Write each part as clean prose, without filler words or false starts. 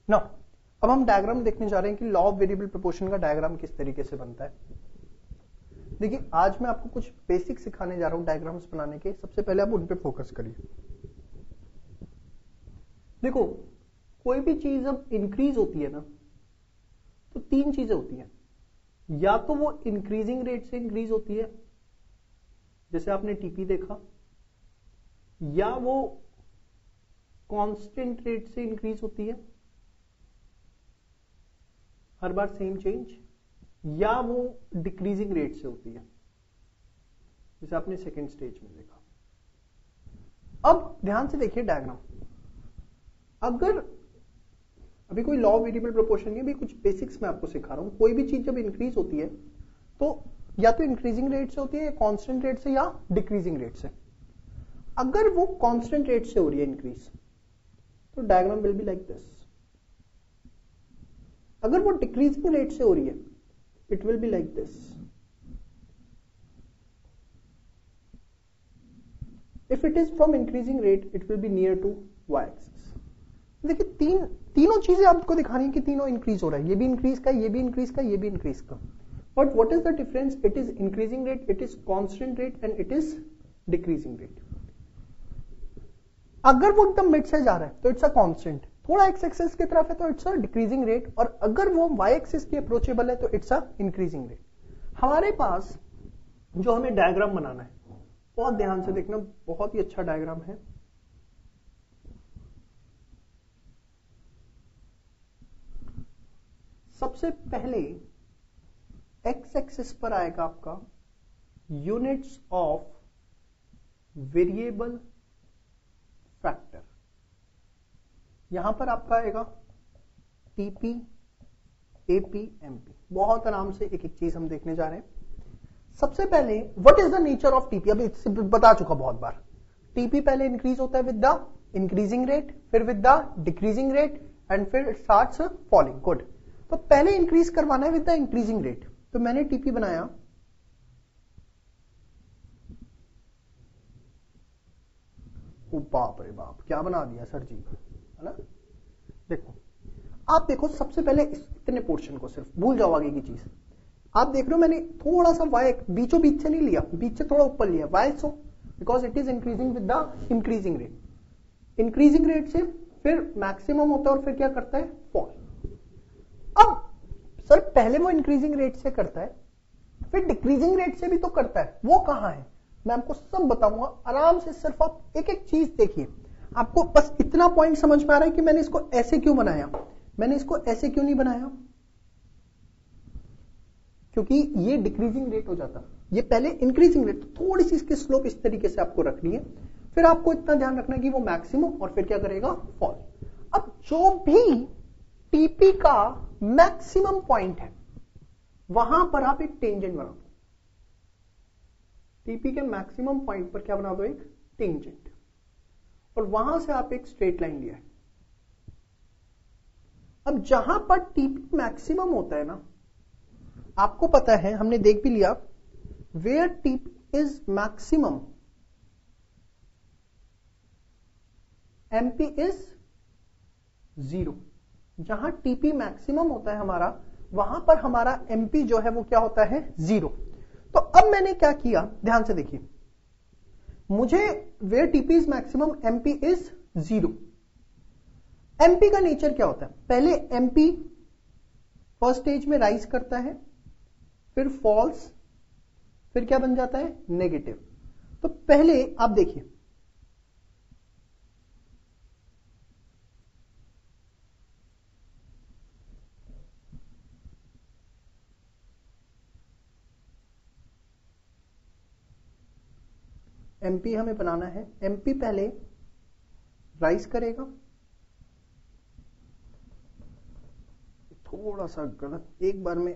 ना अब हम डायग्राम देखने जा रहे हैं कि लॉ ऑफ वेरिएबल प्रोपोर्शन का डायग्राम किस तरीके से बनता है। देखिए आज मैं आपको कुछ बेसिक सिखाने जा रहा हूं डायग्राम्स बनाने के। सबसे पहले आप उन पे फोकस करिए। देखो कोई भी चीज जब इंक्रीज होती है ना तो तीन चीजें होती हैं, या तो वो इंक्रीजिंग रेट से इंक्रीज होती है जैसे आपने टीपी देखा, या वो कांस्टेंट रेट से इंक्रीज होती है हर बार सेम चेंज, या वो डिक्रीजिंग रेट से होती है जैसे आपने सेकेंड स्टेज में देखा। अब ध्यान से देखिए डायग्राम। अगर अभी कोई लॉ वेरिएबल प्रोपोर्शन के भी कुछ बेसिक्स मैं आपको सिखा रहा हूं। कोई भी चीज जब इंक्रीज होती है तो या तो इंक्रीजिंग रेट से होती है, या कांस्टेंट रेट से, या डिक्रीजिंग रेट से। अगर वो कांस्टेंट रेट से हो रही है इंक्रीज तो diagram will be like this. अगर वो डिक्रीजिंग रेट से हो रही है it will be like this. If it is from increasing rate it will be near to Y axis. देखिए तीनों चीजें आपको दिखानी है कि तीनों इंक्रीज हो रहा है। ये भी इंक्रीज का, ये भी इंक्रीज का, ये भी इंक्रीज का। But what is the difference? It is increasing rate, it is constant rate and it is decreasing rate. अगर वो एकदम मिड से जा रहा है तो इट्स अ कांस्टेंट, थोड़ा एक्स एक्सिस की तरफ है तो इट्स अ डिक्रीजिंग रेट, और अगर वो वाई एक्सिस की अप्रोचेबल है तो इट्स अ इंक्रीजिंग रेट। हमारे पास जो हमें डायग्राम बनाना है, बहुत ध्यान से देखना, बहुत ही अच्छा डायग्राम है। सबसे पहले एक्स एक्सिस पर आएगा आपका यूनिट्स ऑफ वेरिएबल फैक्टर। यहां पर आपका आएगा टीपी, एपी, एमपी। बहुत आराम से एक एक चीज हम देखने जा रहे हैं। सबसे पहले what is the nature of TP? अभी बता चुका बहुत बार। टीपी पहले इंक्रीज होता है विद द इंक्रीजिंग रेट, फिर with the decreasing rate, and फिर इट स्टार्ट्स फॉलिंग। गुड। तो पहले इंक्रीज करवाना है विद द इंक्रीजिंग रेट। तो मैंने टीपी बनाया, ओ बाप रे बाप क्या बना दिया सर जी, है ना। देखो आप देखो, सबसे पहले इतने पोर्शन को सिर्फ भूल जाओ, आगे की चीज आप देख रहे हो। मैंने थोड़ा सा वाई बीचों बीच से नहीं लिया, बीच से थोड़ा ऊपर लिया। Why so? Because it is increasing with the increasing rate. Increasing rate से फिर मैक्सिमम होता है और फिर क्या करता है? फॉल। अब सर पहले वो इंक्रीजिंग रेट से करता है, फिर डिक्रीजिंग रेट से भी तो करता है, वो कहां है? मैं आपको सब बताऊंगा आराम से। सिर्फ आप एक एक चीज देखिए। आपको बस इतना पॉइंट समझ में आ रहा है कि मैंने इसको ऐसे क्यों बनाया, मैंने इसको ऐसे क्यों नहीं बनाया, क्योंकि ये डिक्रीजिंग रेट हो जाता, ये पहले इंक्रीजिंग रेट। थोड़ी सी इसकी स्लोप इस तरीके से आपको रखनी है। फिर आपको इतना ध्यान रखना है कि वो मैक्सिमम और फिर क्या करेगा? फॉल। अब जो भी टीपी का मैक्सिमम पॉइंट है वहां पर आप एक टेंजेंट बना दो। टीपी के मैक्सिमम पॉइंट पर क्या बना दो? एक टेंजेंट। और वहां से आप एक स्ट्रेट लाइन लिया है। अब जहां पर टीपी मैक्सिमम होता है ना, आपको पता है, हमने देख भी लिया, where TP is maximum MP is 0। जहां टीपी मैक्सिमम होता है हमारा, वहां पर हमारा एमपी जो है वो क्या होता है? 0। तो अब मैंने क्या किया, ध्यान से देखिए। मुझे where TP is maximum MP is 0। MP का नेचर क्या होता है? पहले एमपी फर्स्ट स्टेज में राइज करता है, फिर फॉल्स, फिर क्या बन जाता है? नेगेटिव। तो पहले आप देखिए, एमपी हमें बनाना है। एमपी पहले राइज करेगा, थोड़ा सा गलत, एक बार में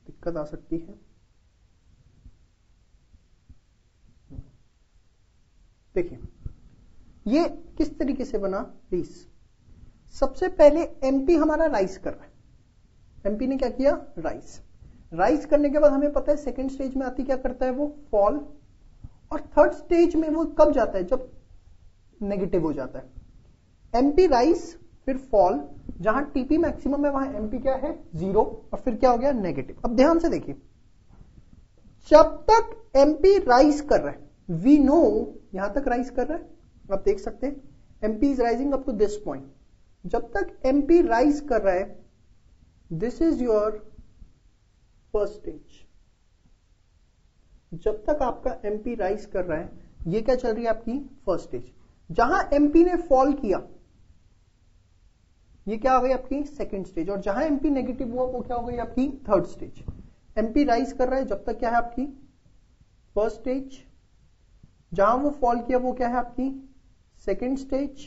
दिक्कत आ सकती है। देखिए ये किस तरीके से बना प्लीज। सबसे पहले एमपी हमारा राइज कर रहा है। एमपी ने क्या किया? राइज करने के बाद हमें पता है सेकंड स्टेज में आती क्या करता है? वो फॉल। और थर्ड स्टेज में वो कब जाता है? जब नेगेटिव हो जाता है। एमपी राइज फिर फॉल, जहां टीपी मैक्सिमम है वहां एमपी क्या है 0 और फिर क्या हो गया नेगेटिव। अब ध्यान से देखिए, जब तक एमपी राइज कर रहा है, वी नो यहां तक राइज कर रहा है, आप देख सकते हैं MP is rising up to this point. जब तक एमपी राइज कर रहा है, this is your first stage. जब तक आपका एमपी राइज कर रहा है, ये क्या चल रही है आपकी फर्स्ट स्टेज। जहां एमपी ने फॉल किया, ये क्या हो गई आपकी सेकंड स्टेज, और जहां एमपी नेगेटिव हुआ वो क्या हो गई आपकी थर्ड स्टेज। एमपी राइज कर रहा है जब तक क्या है आपकी फर्स्ट स्टेज, जहां वो फॉल किया वो क्या है आपकी सेकंड स्टेज,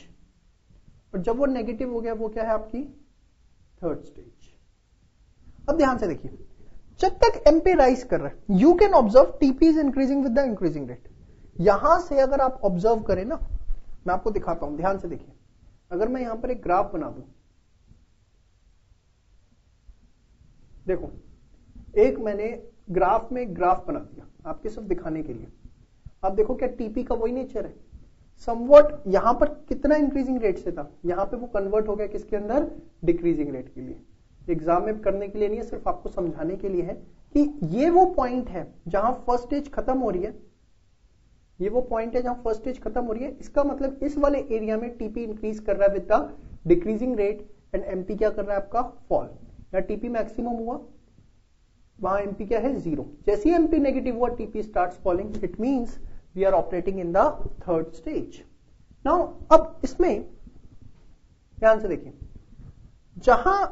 और जब वो नेगेटिव हो गया वो क्या है आपकी थर्ड स्टेज। अब ध्यान से देखिए, जब तक एमपी राइज कर रहा है, you can observe TP is increasing with the increasing rate. यहां से अगर आप ऑब्जर्व करें ना, मैं आपको दिखाता हूं, ध्यान से देखिए। अगर मैं यहां पर एक ग्राफ बना दूं, देखो एक मैंने ग्राफ में ग्राफ बना दिया आपके सब दिखाने के लिए। आप देखो क्या टीपी का वही नेचर है, समवट यहां पर कितना इंक्रीजिंग रेट से था, यहां पे वो कन्वर्ट हो गया किसके अंदर डिक्रीजिंग रेट के लिए। एग्जाम में करने के लिए नहीं है, सिर्फ आपको समझाने के लिए है कि ये वो पॉइंट है जहां फर्स्ट स्टेज खत्म हो रही है, ये वो पॉइंट है जहां फर्स्ट स्टेज खत्म हो रही है। इसका मतलब इस वाले एरिया में टीपी इंक्रीज कर रहा है with the decreasing rate and MP क्या कर रहा है आपका फॉल। या टीपी मैक्सिमम हुआ, वहां एमपी क्या है 0। जैसे ही एमपी नेगेटिव हुआ TP starts falling, it means we are operating in the third stage. Now अब इसमें ध्यान से देखिए, जहां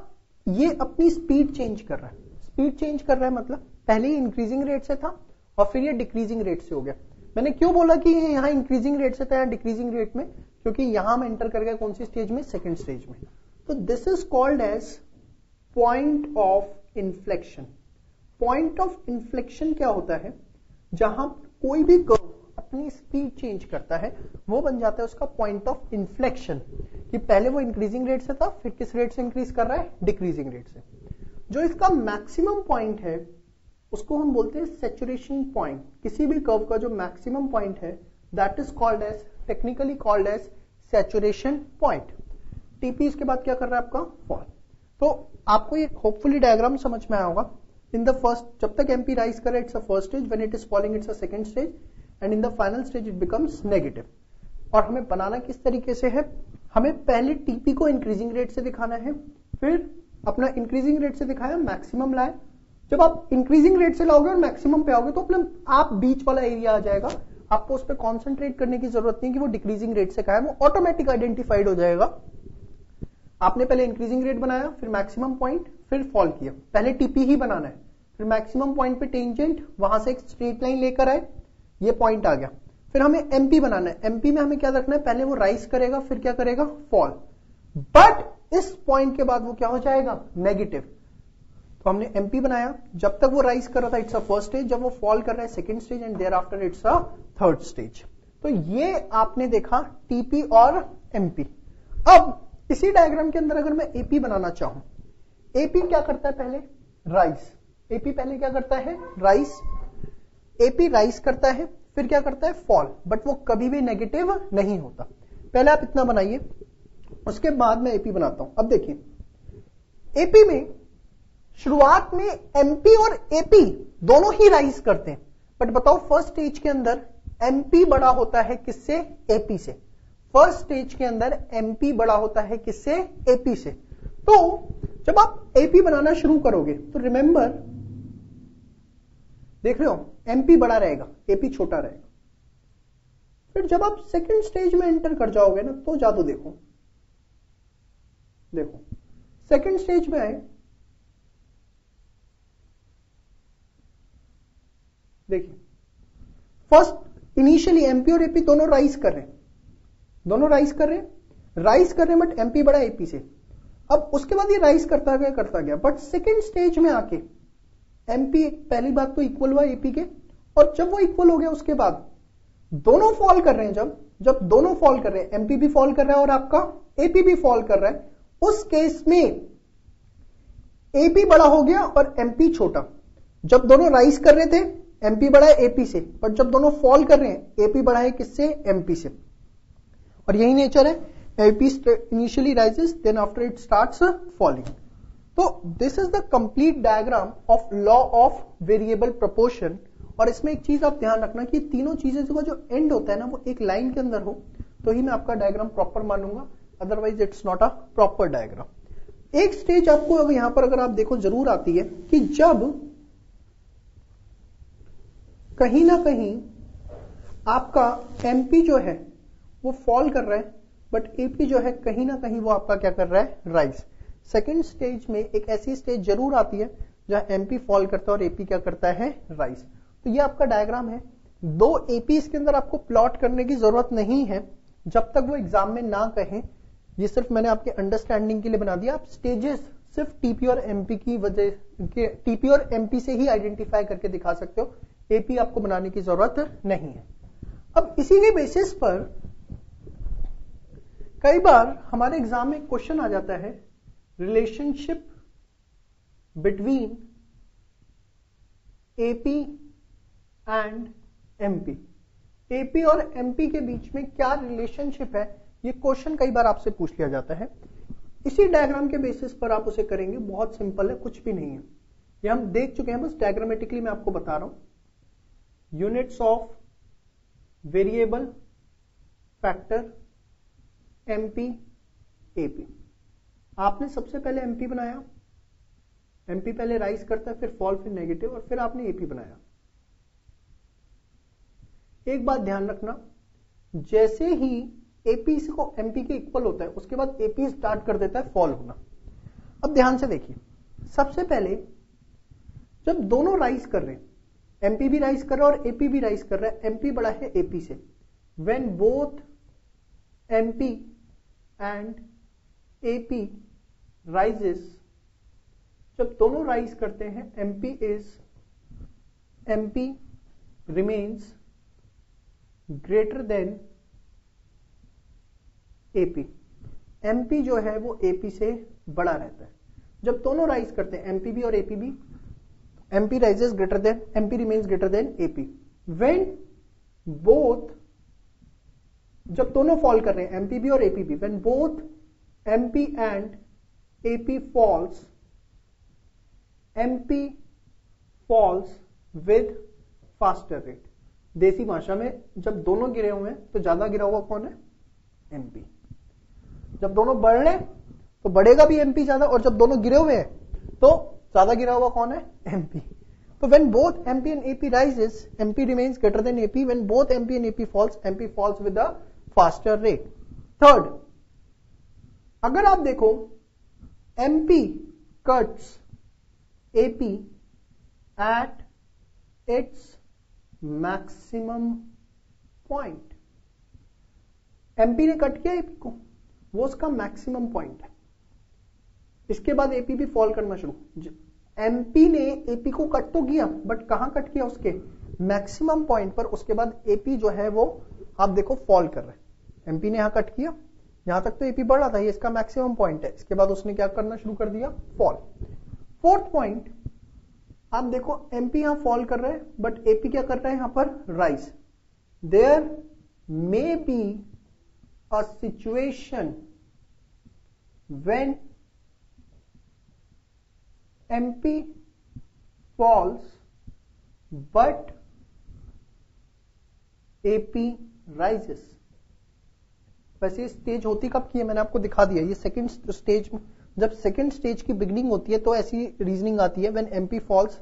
ये अपनी स्पीड चेंज कर रहा है, स्पीड चेंज कर रहा है मतलब पहले ही इंक्रीजिंग रेट से था और फिर ये डिक्रीजिंग रेट से हो गया। मैंने क्यों बोला कि ये यहां इंक्रीजिंग रेट से था या डिक्रीजिंग रेट में, क्योंकि यहां में एंटर कर गया कौन सी स्टेज में, सेकंड स्टेज में। तो this is called as point of inflection. Point of inflection क्या होता है, जहां कोई भी कर्व अपनी स्पीड चेंज करता है वो बन जाता है उसका पॉइंट ऑफ इन्फ्लेक्शन, कि पहले वो इंक्रीजिंग रेट से था फिर किस रेट से इंक्रीज कर रहा है, डिक्रीजिंग रेट से। जो इसका मैक्सिमम पॉइंट है उसको हम बोलते हैं सैचुरेशन पॉइंट। किसी भी कर्व का जो मैक्सिमम पॉइंट है that is called as, technically called as saturation point. TP इसके बाद क्या कर रहा है आपका फॉल। तो आपको ये होपफुली डायग्राम समझ में आया होगा। इन द फर्स्ट, जब तक एमपी राइज करे it's a first stage, when it is falling it's a second stage, and in the final stage it becomes negative. और हमें बनाना किस तरीके से है, हमें पहले टीपी को इंक्रीजिंग रेट से दिखाना है, फिर अपना इंक्रीजिंग रेट से दिखाया मैक्सिमम लाए। जब आप इंक्रीजिंग रेट से लाओगे और मैक्सिमम पे आओगे तो अपना आप बीच वाला एरिया आ जाएगा, आपको उस पर कॉन्सेंट्रेट करने की जरूरत नहीं कि वो डिक्रीजिंग रेट से कहा है, वो ऑटोमेटिक आइडेंटिफाइड हो जाएगा। आपने पहले इंक्रीजिंग रेट बनाया, फिर मैक्सिमम पॉइंट, फिर फॉल किया। पहले टीपी ही बनाना है, फिर मैक्सिमम पॉइंट पे टेंजेंट, वहां से एक स्ट्रेट लाइन लेकर आए, ये पॉइंट आ गया। फिर हमें एमपी बनाना है, एमपी में हमें क्या रखना है, पहले वो राइज करेगा फिर क्या करेगा फॉल, बट इस पॉइंट के बाद वो क्या हो जाएगा नेगेटिव। तो हमने एमपी बनाया, जब तक वो राइज कर रहा था इट्स अ फर्स्ट स्टेज, जब वो फॉल कर रहा है second stage, and thereafter it's a third stage. तो ये आपने देखा टीपी और एमपी। अब इसी डायग्राम के अंदर अगर मैं एपी बनाना चाहूं, एपी क्या करता है पहले राइज, एपी पहले क्या करता है राइज, एपी राइज करता है फिर क्या करता है फॉल, बट वो कभी भी नेगेटिव नहीं होता। पहले आप इतना बनाइए, उसके बाद मैं एपी बनाता हूं। अब देखिए एपी में शुरुआत में एमपी और एपी दोनों ही राइज करते हैं, बट बताओ फर्स्ट स्टेज के अंदर एमपी बड़ा होता है किससे, एपी से। फर्स्ट स्टेज के अंदर एमपी बड़ा होता है किससे, एपी से। तो जब आप एपी बनाना शुरू करोगे तो रिमेंबर, देख रहे हो एमपी बड़ा रहेगा एपी छोटा रहेगा। फिर जब आप सेकंड स्टेज में एंटर कर जाओगे ना, तो जादू देखो, देखो सेकंड स्टेज में आए, देखिए फर्स्ट इनिशियली एमपी और एपी दोनों राइज कर रहे हैं, दोनों राइज कर रहे हैं, राइज कर रहे हैं, बट एमपी बड़ा एपी से। अब उसके बाद ये राइज करता गया, बट सेकंड स्टेज में आके एमपी पहली बात तो इक्वल हुआ एपी के, और जब वो इक्वल हो गया उसके बाद दोनों फॉल कर रहे हैं। जब दोनों फॉल कर रहे हैं, एमपी भी फॉल कर रहा है और आपका एपी भी फॉल कर रहा है, उस केस में एपी बड़ा हो गया और एमपी छोटा। जब दोनों राइज कर रहे थे एमपी बड़ा है एपी से, बट जब दोनों फॉल कर रहे हैं एपी बड़ा है किससे, एमपी से। और यही नेचर है AP initially rises, then after it starts falling. तो this is the complete diagram of law of variable proportion. और इसमें एक चीज आप ध्यान रखना कि तीनों चीजें जो एंड होता है ना वो एक लाइन के अंदर हो तो ही मैं आपका डायग्राम प्रॉपर मानूंगा, otherwise it's not a proper diagram. एक स्टेज आपको अब यहां पर अगर आप देखो जरूर आती है कि जब कहीं ना कहीं आपका एमपी जो है वो फॉल कर रहा है बट एपी जो है कहीं ना कहीं वो आपका क्या कर रहा है, राइज. सेकेंड स्टेज में एक ऐसी स्टेज जरूर आती है जहां एमपी फॉल करता है और एपी क्या करता है, राइज. तो ये आपका डायग्राम है. दो एपी इसके अंदर आपको प्लॉट करने की जरूरत नहीं है जब तक वो एग्जाम में ना कहें. ये सिर्फ मैंने आपके अंडरस्टैंडिंग के लिए बना दिया. आप स्टेजेस सिर्फ टीपी और एमपी की वजह के टीपी और एमपी से ही आइडेंटिफाई करके दिखा सकते हो, एपी आपको बनाने की जरूरत नहीं है. अब इसी के बेसिस पर कई बार हमारे एग्जाम में क्वेश्चन आ जाता है relationship between AP and MP. AP और एमपी के बीच में क्या रिलेशनशिप है, ये क्वेश्चन कई बार आपसे पूछ लिया जाता है. इसी डायग्राम के बेसिस पर आप उसे करेंगे. बहुत सिंपल है, कुछ भी नहीं है, ये हम देख चुके हैं, बस डायग्रामेटिकली मैं आपको बता रहा हूं. Units of variable factor MP AP. आपने सबसे पहले एमपी बनाया, एमपी पहले राइज करता है फिर फॉल फिर नेगेटिव और फिर आपने एपी बनाया. एक बात ध्यान रखना, जैसे ही एपी को एमपी के इक्वल होता है उसके बाद एपी स्टार्ट कर देता है फॉल होना. अब ध्यान से देखिए, सबसे पहले जब दोनों राइज कर रहे हैं, एमपी भी राइज कर रहा है और एपी भी राइज कर रहा है, एमपी बड़ा है एपी से. When both MP and AP rises, जब दोनों राइज करते हैं, MP remains greater than AP. MP जो है वो एपी से बड़ा रहता है. जब दोनों राइज करते हैं एमपी भी और एपी भी, MP rises greater than, MP remains greater than AP. When both, जब दोनों फॉल कर रहे हैं एमपी भी और एपी भी, when both MP and AP falls, MP falls with faster rate. देसी भाषा में जब दोनों गिरे हुए हैं तो ज्यादा गिरा हुआ कौन है, एमपी. जब दोनों बढ़ रहे तो बढ़ेगा भी एमपी ज्यादा, और जब दोनों गिरे हुए हैं तो ज्यादा गिरा हुआ कौन है, एमपी. तो when both MP and AP rises, MP remains greater than AP. When both MP and AP falls, MP falls with a faster rate. Third, अगर आप देखो MP cuts AP at its maximum point. MP ने cut किया AP को, वो उसका maximum point है. इसके बाद एपी भी फॉल करना शुरू. एमपी ने एपी को कट तो किया बट कहां कट किया, उसके मैक्सिमम पॉइंट पर. उसके बाद एपी जो है वो आप देखो फॉल कर रहा है. एमपी ने यहां कट किया, यहां तक तो एपी बढ़ रहा था, ये इसका मैक्सिमम पॉइंट है. इसके बाद उसने क्या करना शुरू कर दिया, फॉल. फोर्थ पॉइंट आप देखो, एमपी यहां फॉल कर रहा है बट एपी क्या कर रहा है यहां पर, rise. There may be a situation when MP falls but AP rises. वैसे स्टेज होती कब की है मैंने आपको दिखा दिया. ये सेकंड स्टेज, जब सेकंड स्टेज की बिगिनिंग होती है तो ऐसी रीजनिंग आती है, when MP falls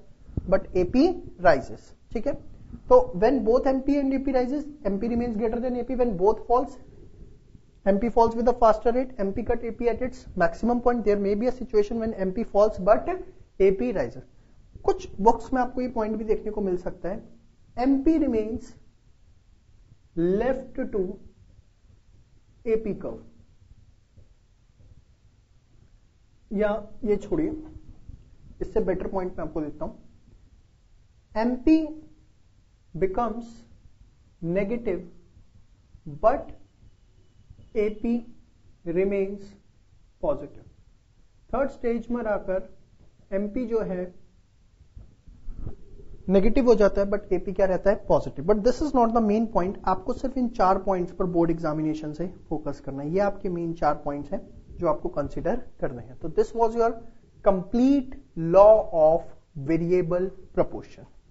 but AP rises. ठीक है, तो when both MP and AP rises, MP remains greater than AP. When both falls, MP falls with a faster rate, MP cut AP at its maximum point. There may be a situation when MP falls but AP rises. कुछ books में आपको ये point भी देखने को मिल सकता है, MP remains left to AP curve. या ये छोड़िए, इससे बेटर पॉइंट मैं आपको देता हूं. MP becomes negative but AP remains positive. Third stage में आकर एमपी जो है नेगेटिव हो जाता है, बट एपी क्या रहता है, positive. But this is not the main point, आपको सिर्फ इन 4 पॉइंट्स पर बोर्ड एग्जामिनेशन से फोकस करना है। ये आपके मेन 4 पॉइंट्स हैं जो आपको कंसीडर करने हैं। तो this was your complete law of variable proportion.